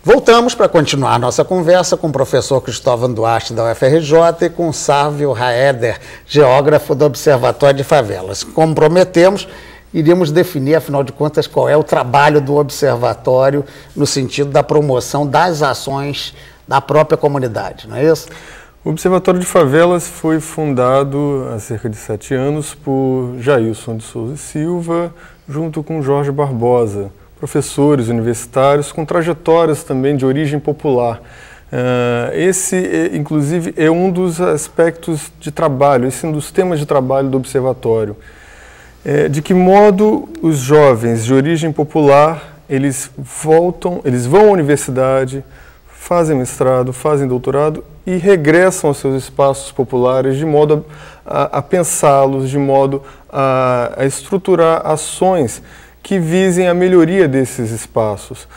Voltamos para continuar a nossa conversa com o professor Cristóvão Duarte, da UFRJ, e com Sávio Raeder, geógrafo do Observatório de Favelas. Como prometemos, iríamos definir, afinal de contas, qual é o trabalho do observatório no sentido da promoção das ações da própria comunidade, não é isso? O Observatório de Favelas foi fundado há cerca de 7 anos por Jailson de Souza e Silva, junto com Jorge Barbosa, professores universitários com trajetórias também de origem popular. Esse, inclusive, é um dos aspectos de trabalho, esse é um dos temas de trabalho do Observatório. De que modo os jovens de origem popular, eles vão à universidade, fazem mestrado, fazem doutorado e regressam aos seus espaços populares de modo a pensá-los, de modo a estruturar ações que visem a melhoria desses espaços.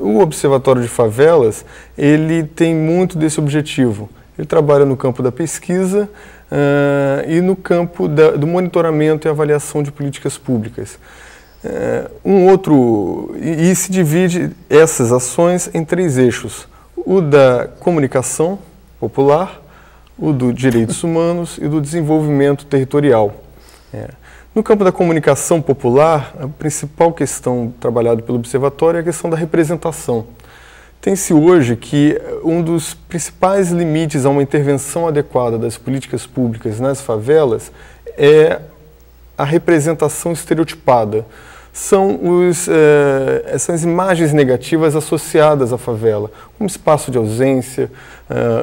O Observatório de Favelas, ele tem muito desse objetivo. Ele trabalha no campo da pesquisa e no campo do monitoramento e avaliação de políticas públicas. E se divide essas ações em 3 eixos: o da comunicação popular, o dos direitos humanos e do desenvolvimento territorial. No campo da comunicação popular, a principal questão trabalhada pelo Observatório é a questão da representação. Tem-se hoje que um dos principais limites a uma intervenção adequada das políticas públicas nas favelas é a representação estereotipada. São essas imagens negativas associadas à favela, um espaço de ausência,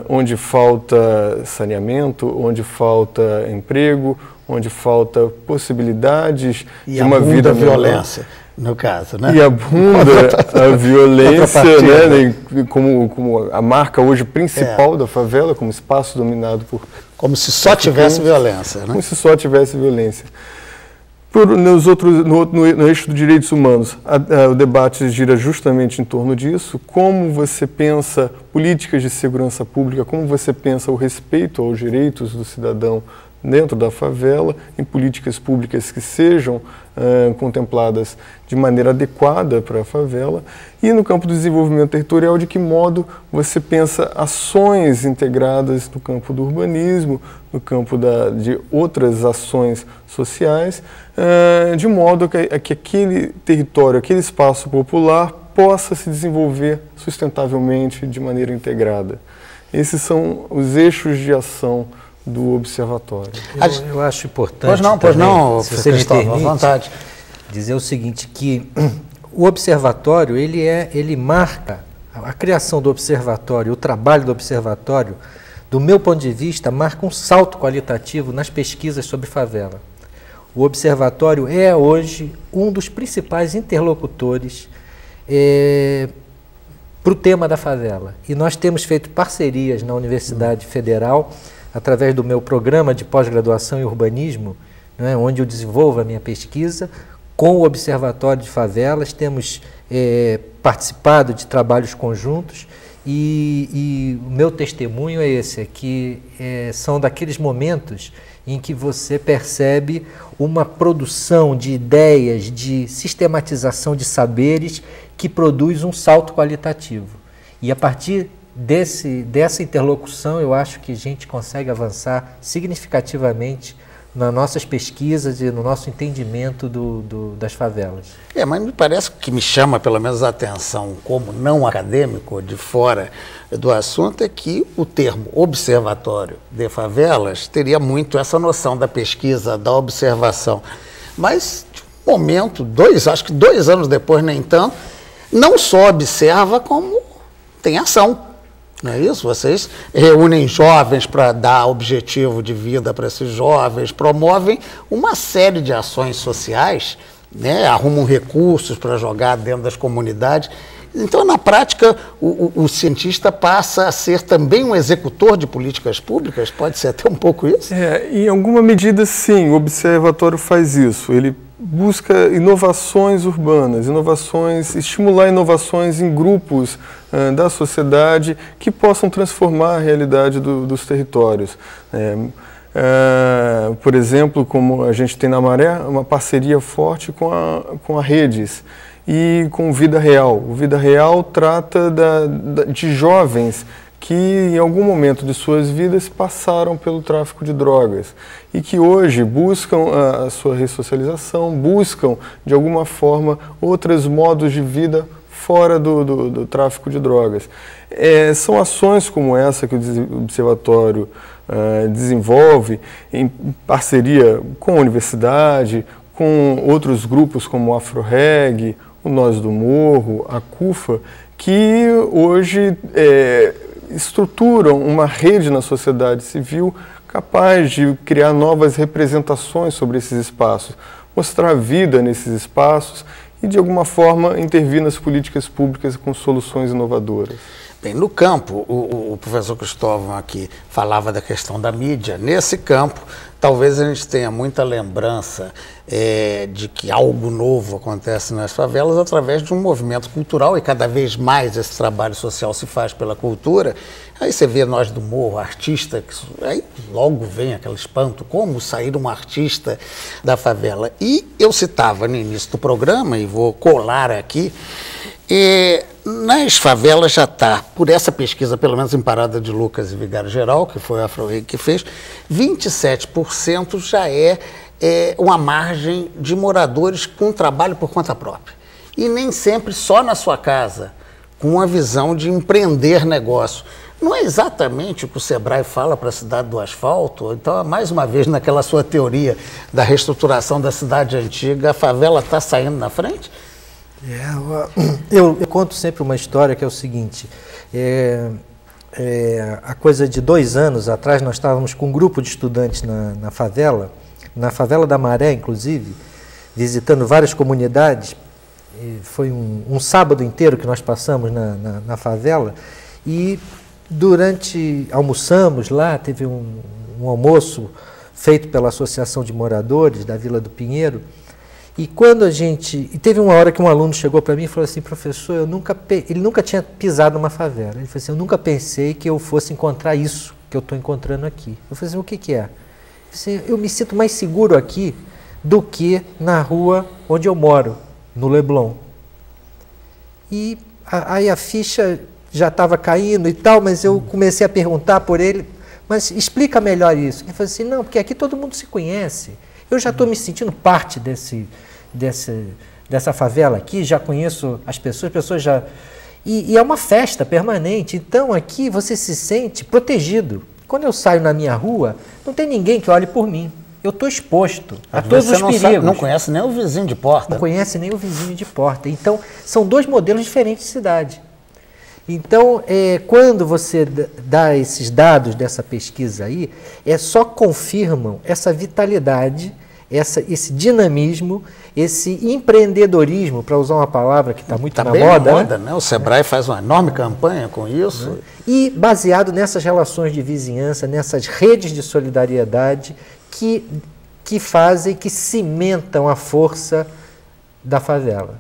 onde falta saneamento, onde falta emprego, onde falta possibilidades de uma vida melhor. Violência, no caso, né? E abunda a violência, né, como a marca hoje principal da favela, como espaço dominado por... Como se só tivesse violência, né? Como se só tivesse violência. No eixo dos direitos humanos, o debate gira justamente em torno disso. Como você pensa políticas de segurança pública, como você pensa o respeito aos direitos do cidadão dentro da favela, em políticas públicas que sejam contempladas de maneira adequada para a favela, e no campo do desenvolvimento territorial, de que modo você pensa ações integradas no campo do urbanismo, no campo de outras ações sociais, de modo que aquele território, aquele espaço popular possa se desenvolver sustentavelmente de maneira integrada. Esses são os eixos de ação do Observatório. Eu acho importante, pois não, se você me permite, à vontade, dizer o seguinte, que o Observatório, ele marca, a criação do Observatório, o trabalho do Observatório, do meu ponto de vista, marca um salto qualitativo nas pesquisas sobre favela. O Observatório é hoje um dos principais interlocutores para o tema da favela. E nós temos feito parcerias na Universidade Federal, através do meu programa de pós-graduação em urbanismo, né, onde eu desenvolvo a minha pesquisa, com o Observatório de Favelas, temos participado de trabalhos conjuntos e o meu testemunho é esse, que são daqueles momentos em que você percebe uma produção de ideias, de sistematização de saberes que produz um salto qualitativo. E a partir dessa interlocução, eu acho que a gente consegue avançar significativamente nas nossas pesquisas e no nosso entendimento das favelas. Mas me parece que me chama pelo menos a atenção como não acadêmico de fora do assunto é que o termo Observatório de Favelas teria muito essa noção da pesquisa, da observação. Mas, de um momento, acho que 2 anos depois, nem tanto, não só observa como tem ação. Não é isso? Vocês reúnem jovens para dar objetivo de vida para esses jovens, promovem uma série de ações sociais, né? Arrumam recursos para jogar dentro das comunidades. Então, na prática, o cientista passa a ser também um executor de políticas públicas? Pode ser até um pouco isso? Em alguma medida, sim, o Observatório faz isso. Ele busca inovações urbanas, estimular inovações em grupos da sociedade que possam transformar a realidade dos territórios. Por exemplo, como a gente tem na Maré, uma parceria forte com a Redes. e com Vida Real. O Vida Real trata de jovens que em algum momento de suas vidas passaram pelo tráfico de drogas e que hoje buscam a sua ressocialização, buscam de alguma forma outros modos de vida fora do tráfico de drogas. São ações como essa que o Observatório desenvolve em parceria com a universidade, com outros grupos como o AfroReg, o Nós do Morro, a CUFA, que hoje estruturam uma rede na sociedade civil capaz de criar novas representações sobre esses espaços, mostrar vida nesses espaços e, de alguma forma, intervir nas políticas públicas com soluções inovadoras. Bem, no campo, o professor Cristóvão aqui falava da questão da mídia. Nesse campo, talvez a gente tenha muita lembrança de que algo novo acontece nas favelas através de um movimento cultural, e cada vez mais esse trabalho social se faz pela cultura. Aí você vê Nós do Morro, artista, aí logo vem aquele espanto, como sair um artista da favela. E eu citava no início do programa, e vou colar aqui, nas favelas já está, por essa pesquisa, pelo menos em Parada de Lucas e Vigário Geral, que foi a AfroReg que fez, 27% já é uma margem de moradores com trabalho por conta própria. E nem sempre só na sua casa, com uma visão de empreender negócio. Não é exatamente o que o Sebrae fala para a cidade do asfalto? Então, mais uma vez, naquela sua teoria da reestruturação da cidade antiga, a favela está saindo na frente? Eu conto sempre uma história que é o seguinte, a coisa de 2 anos atrás nós estávamos com um grupo de estudantes na favela da Maré, inclusive, visitando várias comunidades. Foi um sábado inteiro que nós passamos na favela e almoçamos lá, teve um almoço feito pela Associação de Moradores da Vila do Pinheiro. E teve uma hora que um aluno chegou para mim e falou assim: professor, ele nunca tinha pisado numa favela. Ele falou assim: eu nunca pensei que eu fosse encontrar isso que eu estou encontrando aqui. Eu falei assim: o que é? Ele falou assim: eu me sinto mais seguro aqui do que na rua onde eu moro, no Leblon. E aí a ficha já estava caindo e tal, mas eu comecei a perguntar por ele, mas explica melhor isso. Ele falou assim: não, porque aqui todo mundo se conhece. Eu já estou me sentindo parte dessa favela aqui, já conheço as pessoas já... E é uma festa permanente, então aqui você se sente protegido. Quando eu saio na minha rua, não tem ninguém que olhe por mim. Eu estou exposto a todos os perigos. Não conhece nem o vizinho de porta. Não conhece nem o vizinho de porta. Então, são 2 modelos diferentes de cidade. Então, quando você dá esses dados dessa pesquisa aí, só confirmam essa vitalidade, esse dinamismo, esse empreendedorismo, para usar uma palavra que está muito na moda. Né? O Sebrae faz uma enorme campanha com isso. E baseado nessas relações de vizinhança, nessas redes de solidariedade que fazem, que cimentam a força da favela.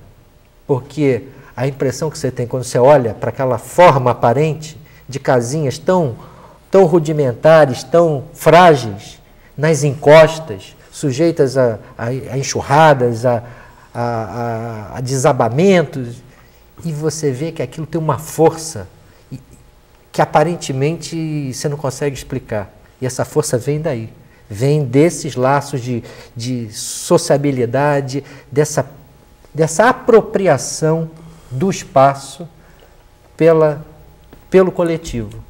Porque a impressão que você tem quando você olha para aquela forma aparente de casinhas tão rudimentares, tão frágeis, nas encostas, sujeitas a enxurradas, a desabamentos, e você vê que aquilo tem uma força que aparentemente você não consegue explicar. E essa força vem daí, vem desses laços de sociabilidade, dessa apropriação do espaço pelo coletivo.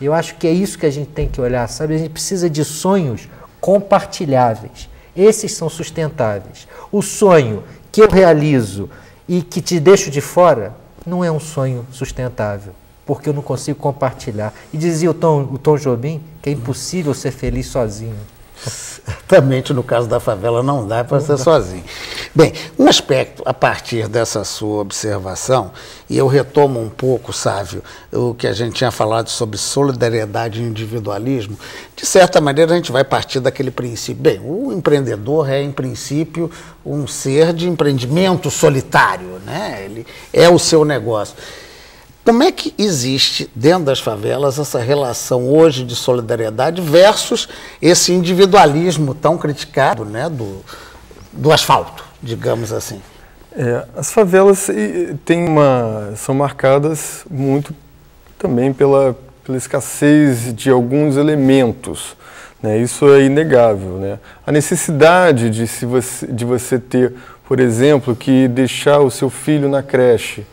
Eu acho que é isso que a gente tem que olhar, sabe? A gente precisa de sonhos compartilháveis. Esses são sustentáveis. O sonho que eu realizo e que te deixo de fora não é um sonho sustentável, porque eu não consigo compartilhar. E dizia o Tom Jobim que é impossível ser feliz sozinho. Exatamente, no caso da favela não dá para ser sozinho. Bem, um aspecto a partir dessa sua observação, e eu retomo um pouco, Sávio, o que a gente tinha falado sobre solidariedade e individualismo, de certa maneira a gente vai partir daquele princípio. Bem, o empreendedor é, em princípio, um ser de empreendimento solitário, né? Ele é o seu negócio. Como é que existe dentro das favelas essa relação hoje de solidariedade versus esse individualismo tão criticado, né, do asfalto, digamos assim? As favelas são marcadas muito também pela escassez de alguns elementos, né? Isso é inegável, né? A necessidade de você ter, por exemplo, que deixar o seu filho na creche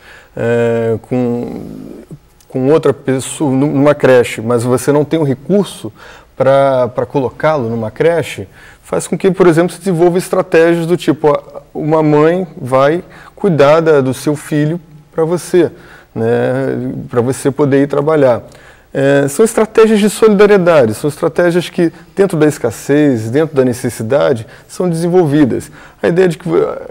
com outra pessoa, numa creche, mas você não tem o recurso para colocá-lo numa creche, faz com que, por exemplo, se desenvolva estratégias do tipo, uma mãe vai cuidar do seu filho para você, né, para você poder ir trabalhar. São estratégias de solidariedade, são estratégias que, dentro da escassez, dentro da necessidade, são desenvolvidas. A ideia de que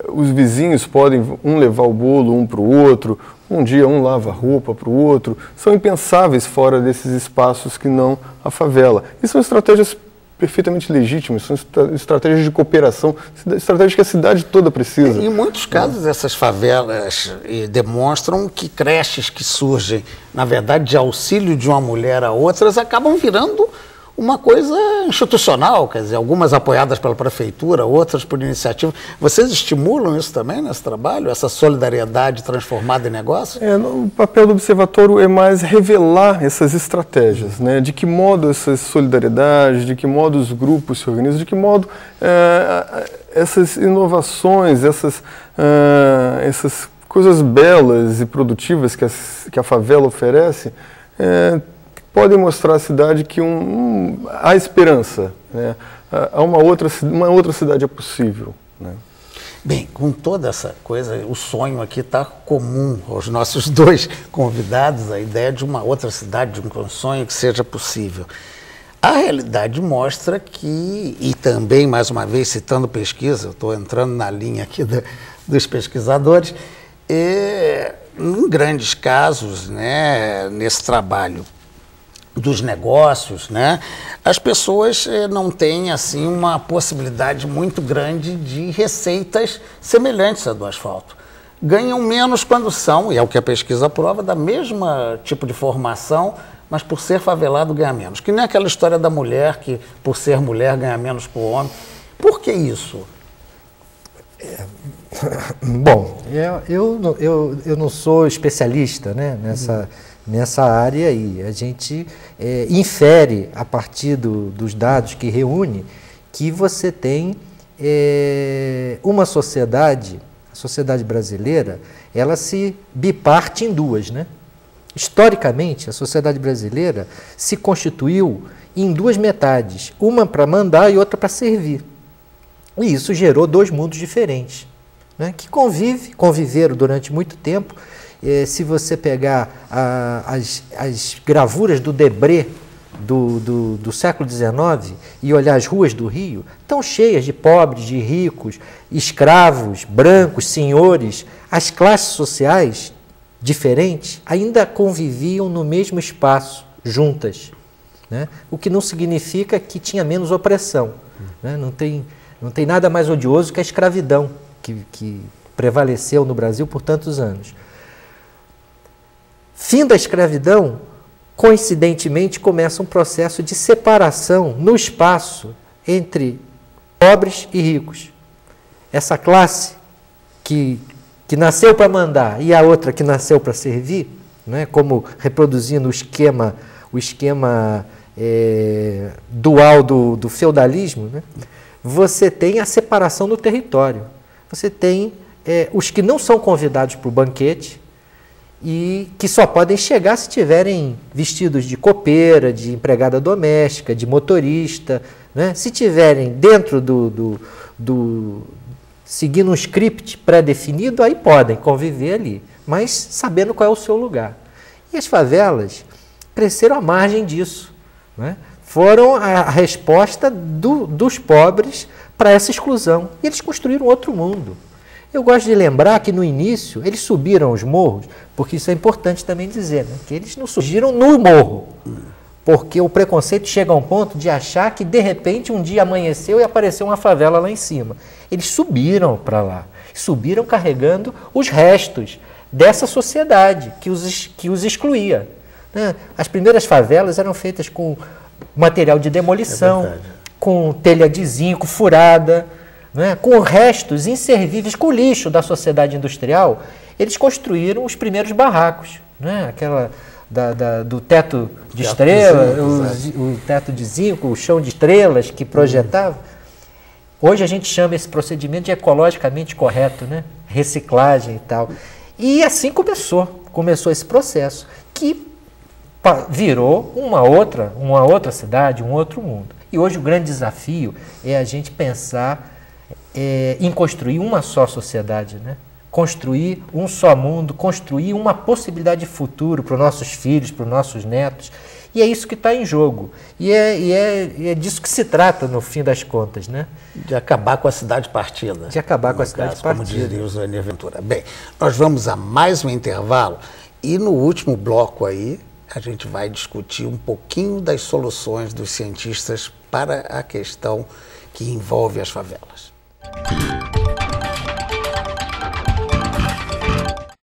os vizinhos podem um levar o bolo um para o outro, um dia um lava a roupa para o outro, são impensáveis fora desses espaços que não a favela. E são estratégias perfeitamente legítimas, são estratégias de cooperação, estratégias que a cidade toda precisa. Em muitos casos, essas favelas demonstram que creches que surgem, na verdade, de auxílio de uma mulher a outras, acabam virando uma coisa institucional, quer dizer, algumas apoiadas pela prefeitura, outras por iniciativa. Vocês estimulam isso também nesse trabalho, essa solidariedade transformada em negócio? O papel do observatório é mais revelar essas estratégias, né? De que modo essas solidariedades, de que modo os grupos se organizam, de que modo essas inovações, essas coisas belas e produtivas que a favela oferece, podem mostrar à cidade que há esperança, né? Uma outra cidade é possível, né? Bem, com toda essa coisa, o sonho aqui está comum aos nossos dois convidados, a ideia de uma outra cidade, de um sonho que seja possível. A realidade mostra que, e também, mais uma vez, citando pesquisa, eu estou entrando na linha aqui dos pesquisadores, em grandes casos, né, nesse trabalho dos negócios, né, as pessoas não têm assim uma possibilidade muito grande de receitas semelhantes à do asfalto. Ganham menos quando são, e é o que a pesquisa prova, da mesma tipo de formação, mas por ser favelado ganha menos. Que nem aquela história da mulher que, por ser mulher, ganha menos que o homem. Por que isso? Bom, eu não sou especialista, né, nessa área aí. A gente infere, a partir dos dados que reúne, que você tem uma sociedade, a sociedade brasileira, ela se biparte em duas, né? Historicamente, a sociedade brasileira se constituiu em duas metades, uma para mandar e outra para servir. E isso gerou dois mundos diferentes, né, que conviveram durante muito tempo. Se você pegar as gravuras do Debré do século XIX e olhar as ruas do Rio, estão cheias de pobres, de ricos, escravos, brancos, senhores. As classes sociais diferentes ainda conviviam no mesmo espaço, juntas, né? O que não significa que tinha menos opressão, né? Não tem nada mais odioso que a escravidão que prevaleceu no Brasil por tantos anos. Fim da escravidão, coincidentemente, começa um processo de separação no espaço entre pobres e ricos. Essa classe que nasceu para mandar e a outra que nasceu para servir, né, como reproduzindo o esquema dual do feudalismo, né, você tem a separação do território. Você tem os que não são convidados para o banquete e que só podem chegar se estiverem vestidos de copeira, de empregada doméstica, de motorista, né? Se tiverem dentro seguindo um script pré-definido, aí podem conviver ali, mas sabendo qual é o seu lugar. E as favelas cresceram à margem disso, né? Foram a resposta dos pobres para essa exclusão. E eles construíram outro mundo. Eu gosto de lembrar que no início eles subiram os morros, porque isso é importante também dizer, né? Que eles não surgiram no morro, porque o preconceito chega a um ponto de achar que de repente um dia amanheceu e apareceu uma favela lá em cima. Eles subiram para lá, subiram carregando os restos dessa sociedade que os excluía, né? As primeiras favelas eram feitas com material de demolição, com telha de zinco furada, não é? Com restos inservíveis, com o lixo da sociedade industrial, eles construíram os primeiros barracos, não é? Aquela do teto de estrela, o teto de zinco, o chão de estrelas que projetava. Hoje a gente chama esse procedimento de ecologicamente correto, né? Reciclagem e tal. E assim começou esse processo, que virou uma outra cidade, um outro mundo. E hoje o grande desafio é a gente pensar em construir uma só sociedade, né? Construir um só mundo, construir uma possibilidade de futuro para os nossos filhos, para os nossos netos. E é isso que está em jogo. E é disso que se trata, no fim das contas, né? De acabar com a cidade partida. De acabar com a cidade partida. Como diria o Zônia Ventura. Bem, nós vamos a mais um intervalo e no último bloco aí a gente vai discutir um pouquinho das soluções dos cientistas para a questão que envolve as favelas.